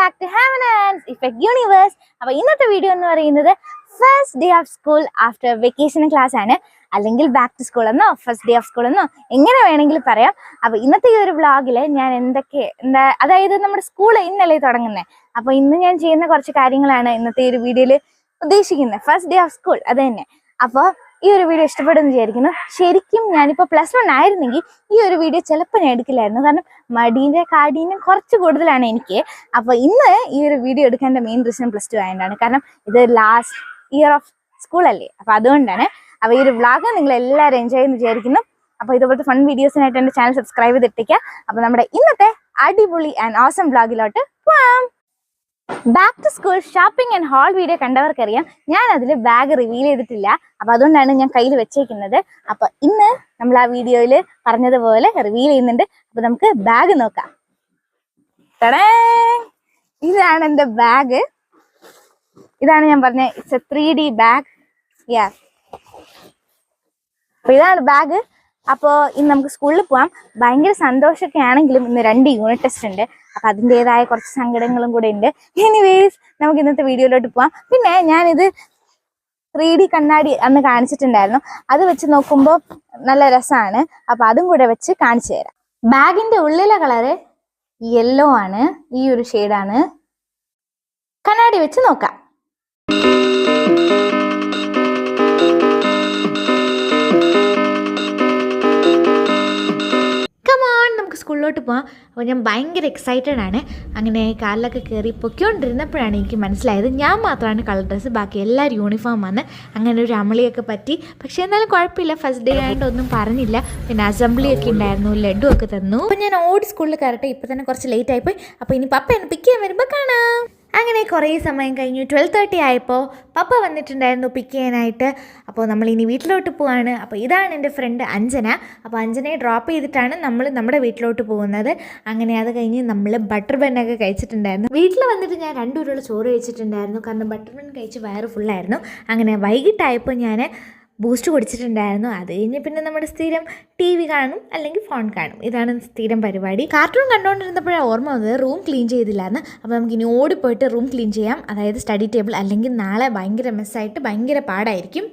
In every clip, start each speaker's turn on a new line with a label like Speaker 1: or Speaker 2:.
Speaker 1: back to Heaven and Effect Universe. അപ്പോൾ ഇന്നത്തെ video എന്ന് പറയുന്നത് first day of school after vacation class ആണ്, അല്ലെങ്കിൽ ബാക്ക് ടു സ്കൂൾ എന്നോ ഫസ്റ്റ് ഡേ ഓഫ് സ്കൂൾ എന്നോ എങ്ങനെ വേണമെങ്കിലും പറയാം. അപ്പോൾ ഇന്നത്തെ ഈ ഒരു വ്ളോഗിൽ ഞാൻ അതായത് നമ്മുടെ സ്കൂൾ ഇന്നലെ തുടങ്ങുന്നത്, അപ്പോൾ ഇന്ന് ഞാൻ ചെയ്യുന്ന കുറച്ച് കാര്യങ്ങളാണ് ഇന്നത്തെ ഈ ഒരു വീഡിയോയിൽ ഉദ്ദേശിക്കുന്നത്. ഫസ്റ്റ് ഡേ ഓഫ് സ്കൂൾ അത് തന്നെ. അപ്പോൾ ഈ ഒരു വീഡിയോ ഇഷ്ടപ്പെടുമെന്ന് വിചാരിക്കുന്നു. ശരിക്കും ഞാനിപ്പോൾ +1 ആയിരുന്നെങ്കിൽ ഈ ഒരു വീഡിയോ ചിലപ്പോൾ ഞാൻ എടുക്കില്ലായിരുന്നു, കാരണം മടീൻ്റെ കാഠിന്യം കുറച്ച് കൂടുതലാണ് എനിക്ക്. അപ്പോൾ ഇന്ന് ഈ ഒരു വീഡിയോ എടുക്കേണ്ട മെയിൻ റീസൺ +2 ആയതുകൊണ്ടാണ്, കാരണം ഇത് ലാസ്റ്റ് ഇയർ ഓഫ് സ്കൂൾ അല്ലേ, അപ്പോൾ അതുകൊണ്ടാണ്. അപ്പോൾ ഈ ഒരു വ്ളോഗ് നിങ്ങൾ എല്ലാവരും എൻജോയ് ചെയ്യുമെന്ന് വിചാരിക്കുന്നു. അപ്പോൾ ഇതുപോലത്തെ ഫൺ വീഡിയോസിനായിട്ട് എൻ്റെ ചാനൽ സബ്സ്ക്രൈബ് ചെയ്തിട്ടേക്കുക. അപ്പോൾ നമ്മുടെ ഇന്നത്തെ അടിപൊളി ആൻഡ് ഓസം വ്ളോഗിലോട്ട് പോവാം. Back to school shopping and haul video കണ്ടവർക്കറിയാം, ഞാൻ അതിൽ ബാഗ് റിവീൽ ചെയ്തിട്ടില്ല. അപ്പോൾ അതുകൊണ്ടാണ് ഞാൻ കയ്യിൽ വെച്ചേക്കുന്നത്. അപ്പോൾ ഇന്ന് നമ്മൾ ആ വീഡിയോയിൽ പറഞ്ഞതുപോലെ റിവീൽ ചെയ്യുന്നുണ്ട്. അപ്പോൾ നമുക്ക് ബാഗ് നോക്കാം. ഇതാണ് എൻ്റെ ബാഗ്. ഇതാണ് ഞാൻ പറഞ്ഞ ഇറ്റ്സ് എ 3D ബാഗ്. അപ്പോൾ ഇതാണ് ബാഗ്. അപ്പോൾ ഇന്ന് നമുക്ക് സ്കൂളിൽ പോവാം. ഭയങ്കര സന്തോഷമൊക്കെ ആണെങ്കിലും ഇന്ന് 2 യൂണിറ്റ് ടെസ്റ്റ് ഉണ്ട്. അപ്പം അതിൻ്റെതായ കുറച്ച് സങ്കടങ്ങളും കൂടെ ഉണ്ട്. എനിവേസ് നമുക്ക് ഇന്നത്തെ വീഡിയോയിലോട്ട് പോവാം. പിന്നെ ഞാനിത് 3D കണ്ണാടി അന്ന് കാണിച്ചിട്ടുണ്ടായിരുന്നു, അത് വെച്ച് നോക്കുമ്പോൾ നല്ല രസമാണ്. അപ്പം അതും കൂടെ വെച്ച് കാണിച്ചു തരാം. ബാഗിൻ്റെ ഉള്ളിലെ കളറ് യെല്ലോ ആണ്, ഈ ഒരു ഷെയ്ഡാണ്. കണ്ണാടി വെച്ച് നോക്കാം. സ്കൂളിലോട്ട് പോകാം. അപ്പോൾ ഞാൻ ഭയങ്കര എക്സൈറ്റഡ് ആണ്. അങ്ങനെ കാറിലൊക്കെ കയറി പൊയ്ക്കൊണ്ടിരുന്നപ്പോഴാണ് എനിക്ക് മനസ്സിലായത് ഞാൻ മാത്രമാണ് കളർ ഡ്രസ്സ്, ബാക്കി എല്ലാവരും യൂണിഫോം ആണ്. അങ്ങനെ ഒരു അമളിയൊക്കെ പറ്റി. പക്ഷേ എന്നാലും കുഴപ്പമില്ല, ഫസ്റ്റ് ഡേ ആയിട്ട് ഒന്നും പറഞ്ഞില്ല. പിന്നെ അസംബ്ലിയൊക്കെ ഉണ്ടായിരുന്നു, ലഡു ഒക്കെ തന്നു. അപ്പോൾ ഞാൻ ഓടി സ്കൂളിൽ കയറട്ടെ, ഇപ്പോൾ തന്നെ കുറച്ച് ലേറ്റ് ആയിപ്പോയി. അപ്പോൾ ഇനി പപ്പ എന്നെ പിക്ക് ചെയ്യാൻ വരുമ്പോൾ കാണാം. അങ്ങനെ കുറേ സമയം കഴിഞ്ഞു. 12:30 ആയപ്പോൾ പപ്പ വന്നിട്ടുണ്ടായിരുന്നു പിക്ക് ചെയ്യാനായിട്ട്. അപ്പോൾ നമ്മളിനി വീട്ടിലോട്ട് പോവാണ്. അപ്പോൾ ഇതാണ് എൻ്റെ ഫ്രണ്ട് അഞ്ജന. അപ്പോൾ അഞ്ജനയെ ഡ്രോപ്പ് ചെയ്തിട്ടാണ് നമ്മൾ നമ്മുടെ വീട്ടിലോട്ട് പോകുന്നത്. അങ്ങനെ അത് കഴിഞ്ഞ് നമ്മൾ ബട്ടർ ബണ്ണൊക്കെ കഴിച്ചിട്ടുണ്ടായിരുന്നു. വീട്ടിൽ വന്നിട്ട് ഞാൻ 2 ഉരുള ചോറ് കഴിച്ചിട്ടുണ്ടായിരുന്നു, കാരണം ബട്ടർ ബൺ കഴിച്ച് വയറ് ഫുള്ളായിരുന്നു. അങ്ങനെ വൈകിട്ടായപ്പോൾ ഞാൻ ബൂസ്റ്റ് കുടിച്ചിട്ടുണ്ടായിരുന്നു. അത് കഴിഞ്ഞ് പിന്നെ നമ്മുടെ സ്ഥിരം TV കാണും, അല്ലെങ്കിൽ ഫോൺ കാണും. ഇതാണ് സ്ഥിരം പരിപാടി. കാർട്ടൂൺ കണ്ടുകൊണ്ടിരുന്നപ്പോഴാണ് ഓർമ്മ വന്നത് റൂം ക്ലീൻ ചെയ്തില്ലാന്ന്. അപ്പോൾ നമുക്ക് ഇനി ഓടിപ്പോയിട്ട് റൂം ക്ലീൻ ചെയ്യാം, അതായത് സ്റ്റഡി ടേബിൾ. അല്ലെങ്കിൽ നാളെ ഭയങ്കര മെസ്സായിട്ട് ഭയങ്കര പാടായിരിക്കും.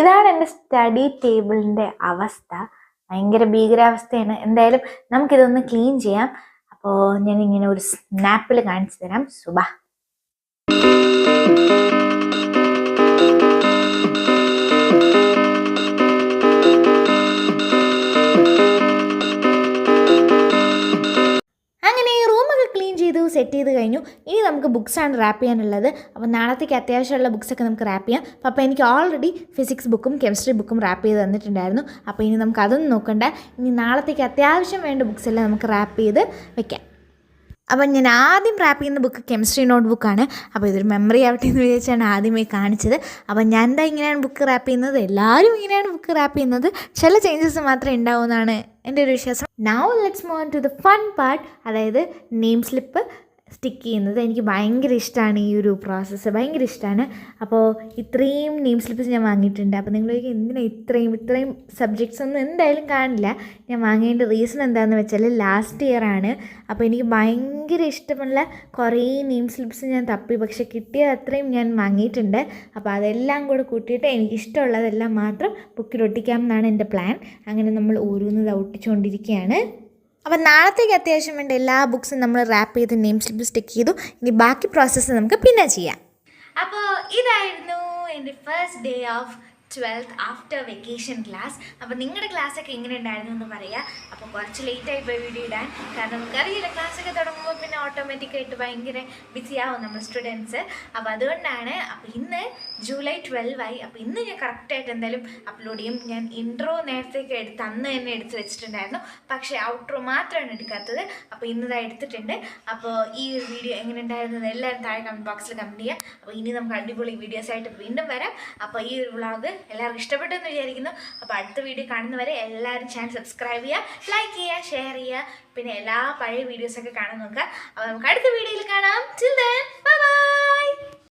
Speaker 1: ഇതാണ് എൻ്റെ സ്റ്റഡി ടേബിളിൻ്റെ അവസ്ഥ. ഭയങ്കര ഭീകരാവസ്ഥയാണ്. എന്തായാലും നമുക്കിതൊന്ന് ക്ലീൻ ചെയ്യാം. അപ്പോൾ ഞാനിങ്ങനെ ഒരു സ്നാപ്പിൽ കാണിച്ചു തരാം. സുബ സെറ്റ് ചെയ്ത് കഴിഞ്ഞു. ഇനി നമുക്ക് ബുക്സാണ് റാപ്പ് ചെയ്യാനുള്ളത്. അപ്പോൾ നാളത്തേക്ക് അത്യാവശ്യമുള്ള ബുക്സൊക്കെ നമുക്ക് റാപ്പ് ചെയ്യാം. അപ്പോൾ എനിക്ക് ഓൾറെഡി ഫിസിക്സ് ബുക്കും കെമിസ്ട്രി ബുക്കും റാപ്പ് ചെയ്ത് തന്നിട്ടുണ്ടായിരുന്നു. അപ്പോൾ ഇനി നമുക്ക് അതൊന്നും നോക്കണ്ട. ഇനി നാളത്തേക്ക് അത്യാവശ്യം വേണ്ട ബുക്സ് എല്ലാം നമുക്ക് റാപ്പ് ചെയ്ത് വെക്കാം. അപ്പം ഞാൻ ആദ്യം റാപ്പ് ചെയ്യുന്ന ബുക്ക് കെമിസ്ട്രി നോട്ട് ബുക്കാണ്. അപ്പോൾ ഇതൊരു മെമ്മറി ആവട്ടെ എന്ന് വിചാരിച്ചാണ് ആദ്യമേ കാണിച്ചത്. അപ്പം ഞാൻ എന്താ ഇങ്ങനെയാണ് ബുക്ക് റാപ്പ് ചെയ്യുന്നത്, എല്ലാവരും ഇങ്ങനെയാണ് ബുക്ക് റാപ്പ് ചെയ്യുന്നത്. ചില ചേഞ്ചസ് മാത്രമേ ഉണ്ടാവുമെന്നാണ് എൻ്റെ ഒരു വിശ്വാസം. Now let's move on to the fun part, അതായത് നെയിം സ്ലിപ്പ് സ്റ്റിക്ക് ചെയ്യുന്നത്. എനിക്ക് ഭയങ്കര ഇഷ്ടമാണ് ഈ ഒരു പ്രോസസ്സ്, ഭയങ്കര ഇഷ്ടമാണ്. അപ്പോൾ ഇത്രയും നെയിം സ്ലിപ്പ്സ് ഞാൻ വാങ്ങിയിട്ടുണ്ട്. അപ്പോൾ നിങ്ങളൊക്കെ എന്തിനാണ് ഇത്രയും സബ്ജക്ട്സ് ഒന്നും എന്തായാലും കാണില്ല. ഞാൻ വാങ്ങേണ്ട റീസൺ എന്താണെന്ന് വെച്ചാൽ ലാസ്റ്റ് ഇയർ ആണ്. അപ്പോൾ എനിക്ക് ഭയങ്കര ഇഷ്ടമുള്ള കുറേ നെയിം സ്ലിപ്സ് ഞാൻ തപ്പി, പക്ഷെ കിട്ടിയത് അത്രയും ഞാൻ വാങ്ങിയിട്ടുണ്ട്. അപ്പോൾ അതെല്ലാം കൂടെ കൂട്ടിയിട്ട് എനിക്ക് ഇഷ്ടമുള്ളതെല്ലാം മാത്രം ബുക്കിൽ ഒട്ടിക്കാം എന്നാണ് എൻ്റെ പ്ലാൻ. അങ്ങനെ നമ്മൾ ഓരോന്ന് ഒട്ടിച്ചുകൊണ്ടിരിക്കുകയാണ്. അപ്പോൾ നാളത്തേക്ക് അത്യാവശ്യം വേണ്ട എല്ലാ ബുക്സും നമ്മൾ റാപ്പ് ചെയ്ത് നെയിം സ്ലിപ്പ് സ്റ്റിക്ക് ചെയ്തു. ഇനി ബാക്കി പ്രോസസ്സ് നമുക്ക് പിന്നെ ചെയ്യാം. അപ്പോൾ ഇതായിരുന്നു എൻ്റെ first day of 12th after vacation class. അപ്പോൾ നിങ്ങളുടെ ക്ലാസ്സൊക്കെ എങ്ങനെ ഉണ്ടായിരുന്നു എന്ന് പറയുക. അപ്പോൾ കുറച്ച് ലേറ്റായി പോയി വീഡിയോ ഇടാൻ, കാരണം നമുക്കറിയില്ല ക്ലാസ്സൊക്കെ തുടങ്ങുമ്പോൾ പിന്നെ ഓട്ടോമാറ്റിക്കായിട്ട് ഭയങ്കര ബിസി ആവും നമ്മൾ സ്റ്റുഡൻസ്. അപ്പോൾ അതുകൊണ്ടാണ്. അപ്പോൾ ഇന്ന് ജൂലൈ 12 ആയി. അപ്പോൾ ഇന്ന് ഞാൻ കറക്റ്റായിട്ട് എന്തായാലും അപ്ലോഡ് ചെയ്യും. ഞാൻ ഇൻട്രോ നേരത്തേക്ക് അന്ന് തന്നെ എടുത്ത് വെച്ചിട്ടുണ്ടായിരുന്നു, പക്ഷേ ഔട്ട്രോ മാത്രമാണ് എടുക്കാത്തത്. അപ്പോൾ ഇന്നതാ എടുത്തിട്ടുണ്ട്. അപ്പോൾ ഈ ഒരു വീഡിയോ എങ്ങനെ ഉണ്ടായിരുന്നത് എല്ലാവരും താഴെ കമൻറ്റ് ബോക്സിൽ കമൻറ്റ് ചെയ്യുക. അപ്പോൾ ഇനി നമുക്ക് അടിപൊളി വീഡിയോസായിട്ട് വീണ്ടും വരാം. അപ്പോൾ ഈ ഒരു വ്ളോഗ് എല്ലാവർക്കും ഇഷ്ടപ്പെട്ടെന്ന് വിചാരിക്കുന്നു. അപ്പോൾ അടുത്ത വീഡിയോ കാണുന്നവരെ എല്ലാവരും ചാനൽ സബ്സ്ക്രൈബ് ചെയ്യുക, ലൈക്ക് ചെയ്യുക, ഷെയർ ചെയ്യുക. പിന്നെ എല്ലാ പഴയ വീഡിയോസൊക്കെ കാണാൻ നോക്കുക. അപ്പോൾ നമുക്ക് അടുത്ത വീഡിയോയിൽ കാണാം. Till then, bye bye.